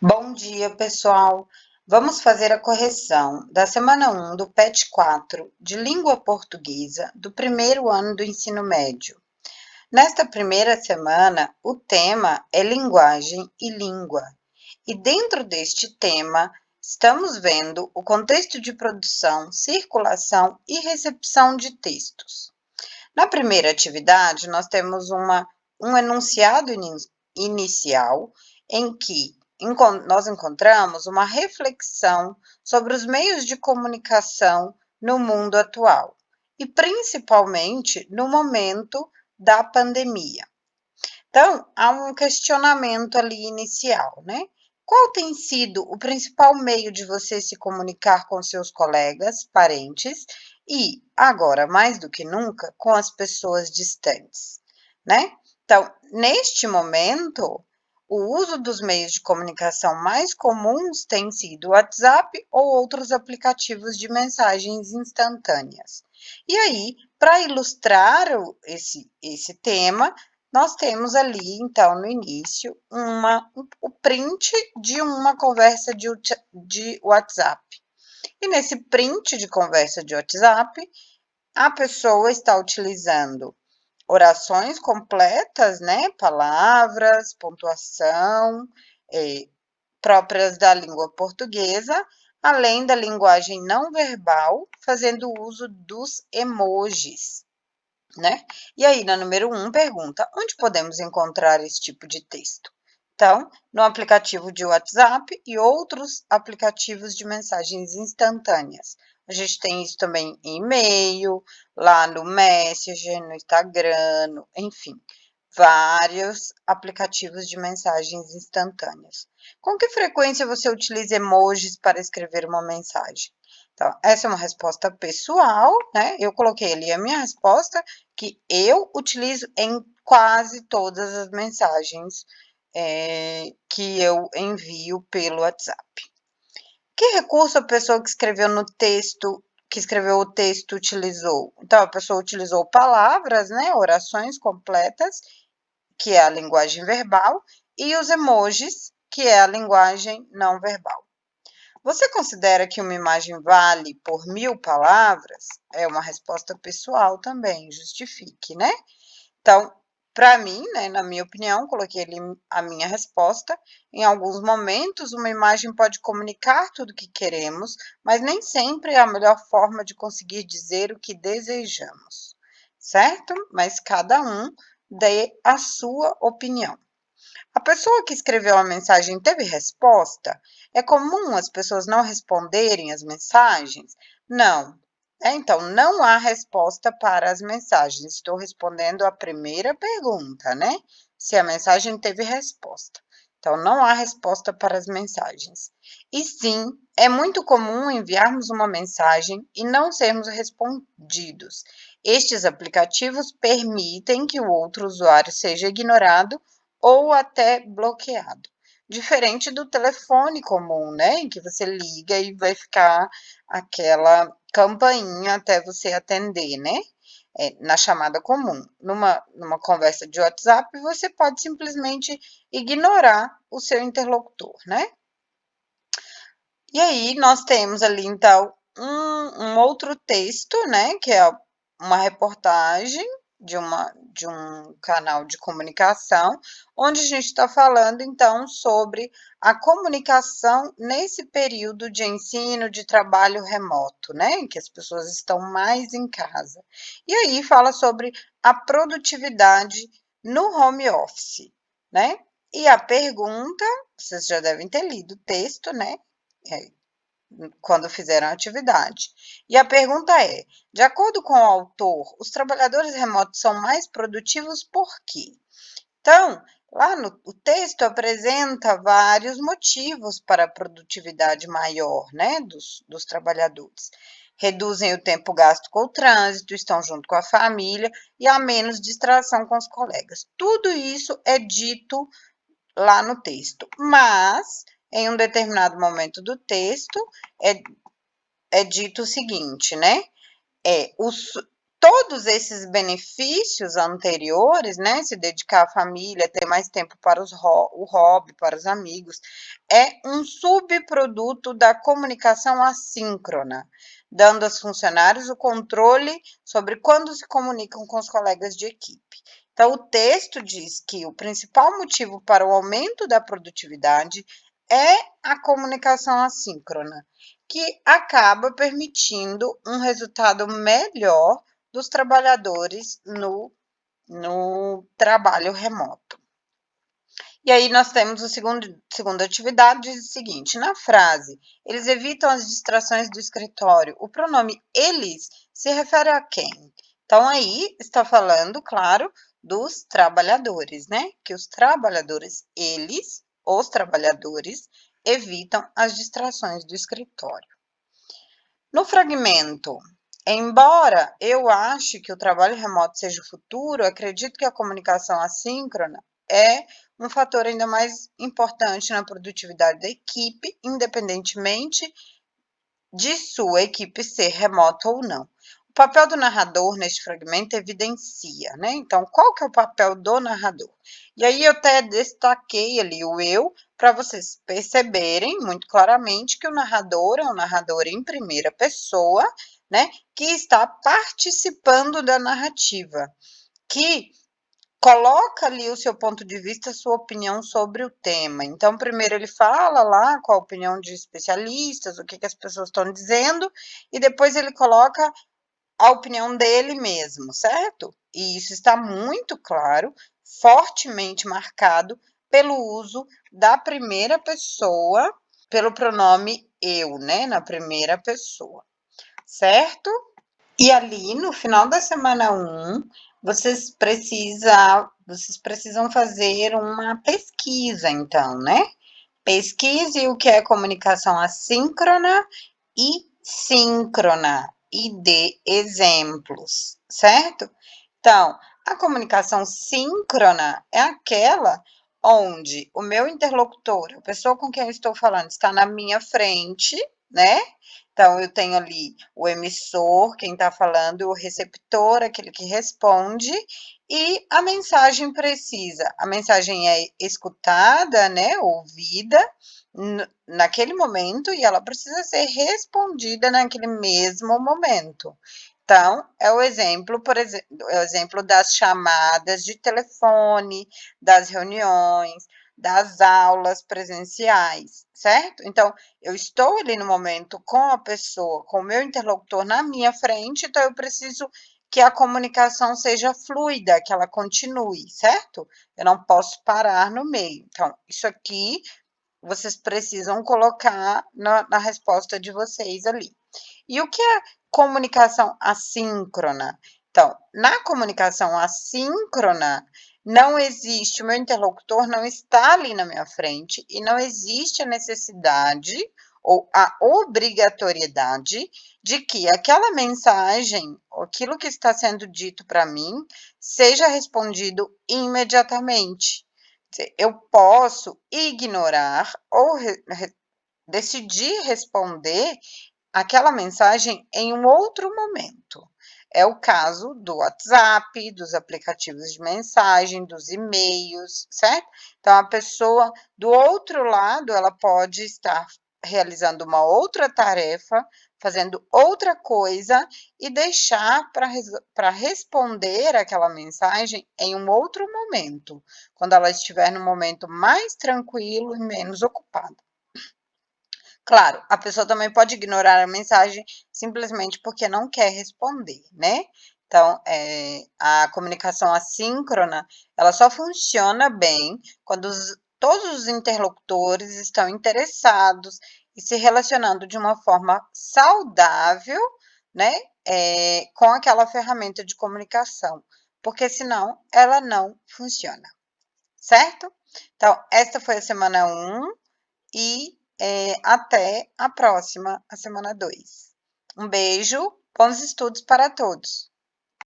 Bom dia, pessoal! Vamos fazer a correção da semana 1 do PET 4 de Língua Portuguesa do primeiro ano do ensino médio. Nesta primeira semana, o tema é linguagem e língua. E dentro deste tema, estamos vendo o contexto de produção, circulação e recepção de textos. Na primeira atividade, nós temos um enunciado inicial em que nós encontramos uma reflexão sobre os meios de comunicação no mundo atual e principalmente no momento da pandemia. Então, há um questionamento ali inicial, né? Qual tem sido o principal meio de você se comunicar com seus colegas, parentes e, agora mais do que nunca, com as pessoas distantes, né? Então, neste momento, o uso dos meios de comunicação mais comuns tem sido o WhatsApp ou outros aplicativos de mensagens instantâneas. E aí, para ilustrar esse tema, nós temos ali, então, no início, o print de uma conversa de WhatsApp. E nesse print de conversa de WhatsApp, a pessoa está utilizando orações completas, né? Palavras, pontuação, próprias da língua portuguesa, além da linguagem não verbal, fazendo uso dos emojis, né? E aí, na número 1, pergunta: onde podemos encontrar esse tipo de texto? Então, no aplicativo de WhatsApp e outros aplicativos de mensagens instantâneas. A gente tem isso também em e-mail, lá no Messenger, no Instagram, enfim, vários aplicativos de mensagens instantâneas. Com que frequência você utiliza emojis para escrever uma mensagem? Então, essa é uma resposta pessoal, né? Eu coloquei ali a minha resposta, que eu utilizo em quase todas as mensagens que eu envio pelo WhatsApp. Que recurso a pessoa que escreveu o texto utilizou? Então, a pessoa utilizou palavras, né? Orações completas, que é a linguagem verbal, e os emojis, que é a linguagem não verbal. Você considera que uma imagem vale por 1000 palavras? É uma resposta pessoal também, justifique, né? Então, para mim, né, na minha opinião, coloquei ali a minha resposta. Em alguns momentos, uma imagem pode comunicar tudo o que queremos, mas nem sempre é a melhor forma de conseguir dizer o que desejamos, certo? Mas cada um dê a sua opinião. A pessoa que escreveu a mensagem teve resposta? É comum as pessoas não responderem as mensagens? Não. Então, não há resposta para as mensagens. Estou respondendo a primeira pergunta, né? Se a mensagem teve resposta. Então, não há resposta para as mensagens. E sim, é muito comum enviarmos uma mensagem e não sermos respondidos. Estes aplicativos permitem que o outro usuário seja ignorado ou até bloqueado. Diferente do telefone comum, né? Em que você liga e vai ficar aquela campainha até você atender, né? Na chamada comum. Numa conversa de WhatsApp, você pode simplesmente ignorar o seu interlocutor, né? E aí, nós temos ali, então, um outro texto, né? Que é uma reportagem de um canal de comunicação, onde a gente está falando, então, sobre a comunicação nesse período de ensino, de trabalho remoto, né? Em que as pessoas estão mais em casa. E aí fala sobre a produtividade no home office, né? E a pergunta, vocês já devem ter lido o texto, né? Quando fizeram a atividade. E a pergunta é: de acordo com o autor, os trabalhadores remotos são mais produtivos por quê? Então, lá no o texto apresenta vários motivos para a produtividade maior, né, dos trabalhadores. Reduzem o tempo gasto com o trânsito, estão junto com a família e há menos distração com os colegas. Tudo isso é dito lá no texto, mas em um determinado momento do texto é dito o seguinte, né? É, os, todos esses benefícios anteriores, né, se dedicar à família, ter mais tempo para o hobby, para os amigos, é um subproduto da comunicação assíncrona, dando aos funcionários o controle sobre quando se comunicam com os colegas de equipe. Então, o texto diz que o principal motivo para o aumento da produtividade é a comunicação assíncrona, que acaba permitindo um resultado melhor dos trabalhadores no trabalho remoto. E aí nós temos a segunda atividade, diz o seguinte, na frase, eles evitam as distrações do escritório, o pronome eles se refere a quem? Então, aí está falando, claro, dos trabalhadores, né? Que os trabalhadores, os trabalhadores, evitam as distrações do escritório. No fragmento, embora eu ache que o trabalho remoto seja o futuro, acredito que a comunicação assíncrona é um fator ainda mais importante na produtividade da equipe, independentemente de sua equipe ser remota ou não. O papel do narrador neste fragmento evidencia, né? Então, qual que é o papel do narrador? E aí eu até destaquei ali o eu, para vocês perceberem muito claramente que o narrador é um narrador em primeira pessoa, né? Que está participando da narrativa, que coloca ali o seu ponto de vista, a sua opinião sobre o tema. Então, primeiro ele fala lá com a opinião de especialistas, o que as pessoas estão dizendo, e depois ele coloca a opinião dele mesmo, certo? E isso está muito claro, fortemente marcado pelo uso da primeira pessoa, pelo pronome eu, né, na primeira pessoa, certo? E ali, no final da semana 1, vocês precisam fazer uma pesquisa, então, né? Pesquise o que é comunicação assíncrona e síncrona e dê exemplos, certo? Então, a comunicação síncrona é aquela onde o meu interlocutor, a pessoa com quem eu estou falando, está na minha frente, né? Então, eu tenho ali o emissor, quem está falando, o receptor, aquele que responde, e a mensagem precisa. A mensagem é escutada, né? Ouvida naquele momento e ela precisa ser respondida naquele mesmo momento. Então, é o exemplo, por exemplo, é o exemplo das chamadas de telefone, das reuniões, das aulas presenciais, certo? Então, eu estou ali no momento com a pessoa, com o meu interlocutor na minha frente, então eu preciso que a comunicação seja fluida, que ela continue, certo? Eu não posso parar no meio. Então, isso aqui vocês precisam colocar na resposta de vocês ali. E o que é comunicação assíncrona? Então, na comunicação assíncrona, não existe, o meu interlocutor não está ali na minha frente e não existe a necessidade ou a obrigatoriedade de que aquela mensagem, aquilo que está sendo dito para mim, seja respondido imediatamente. Eu posso ignorar ou decidir responder aquela mensagem em um outro momento. É o caso do WhatsApp, dos aplicativos de mensagem, dos e-mails, certo? Então, a pessoa do outro lado, ela pode estar realizando uma outra tarefa, fazendo outra coisa e deixar para responder aquela mensagem em um outro momento, quando ela estiver no momento mais tranquilo e menos ocupada. Claro, a pessoa também pode ignorar a mensagem simplesmente porque não quer responder, né? Então, a comunicação assíncrona, ela só funciona bem quando todos os interlocutores estão interessados e se relacionando de uma forma saudável, né? Com aquela ferramenta de comunicação, porque senão ela não funciona, certo? Então, esta foi a semana 1 e até a próxima, a semana 2. Um beijo, bons estudos para todos!